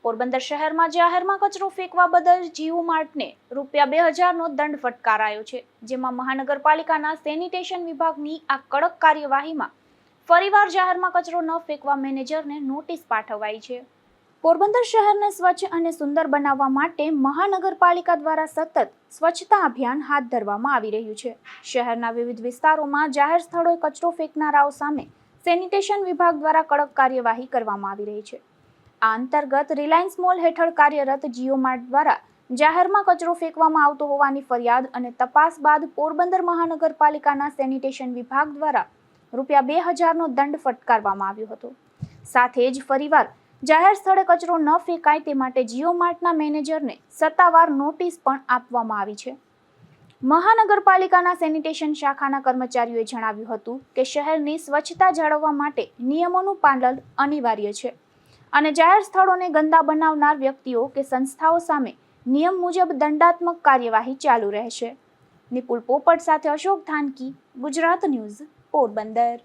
પોરબંદર શહેરમાં જાહેરમાં કચરો ફેંકવા બદલ જીઓ માર્ટને ₹2000નો દંડ ફટકારાયો છે, જેમાં મહાનગરપાલિકાના સેનિટેશન વિભાગની આ કડક કાર્યવાહીમાં ફરીવાર જાહેરમાં કચરો ન ફેંકવા મેનેજરને નોટિસ પાઠવાઈ છે। પોરબંદર શહેરને સ્વચ્છ અને સુંદર બનાવવા માટે મહાનગરપાલિકા દ્વારા સતત સ્વચ્છતા અભિયાન હાથ ધરવામાં આવી રહ્યું છે। શહેરના વિવિધ વિસ્તારોમાં જાહેર સ્થળોએ કચરો ફેંકનારાઓ સામે સેનિટેશન વિભાગ દ્વારા કડક કાર્યવાહી કરવામાં આવી રહી છે। આ અંતર્ગત રિલાયન્સ મોલ હેઠળ કાર્યરત જીઓ માર્ટ દ્વારા જાહેરમાં કચરો ફેંકવામાં આવતો હોવાની ફરિયાદ અને તપાસ બાદ પોરબંદર મહાનગરપાલિકાના સેનિટેશન વિભાગ દ્વારા ₹2000નો દંડ ફટકારવામાં આવ્યો હતો। સાથે જ ફરીવાર જાહેર સ્થળે કચરો ન ફેંકાય તે માટે જીઓ માર્ટના મેનેજરને સત્તાવાર નોટિસ પણ આપવામાં આવી છે। મહાનગરપાલિકાના સેનિટેશન શાખાના કર્મચારીઓએ જણાવ્યું હતું કે શહેરની સ્વચ્છતા જાળવવા માટે નિયમોનું પાલન અનિવાર્ય છે અને જાહેર સ્થળોને ગંદા બનાવનાર વ્યક્તિઓ કે સંસ્થાઓ સામે નિયમ મુજબ દંડાત્મક કાર્યવાહી ચાલુ રહેશે। નિપુલ પોપટ સાથે અશોક ધાનકી, ગુજરાત ન્યૂઝ, પોરબંદર।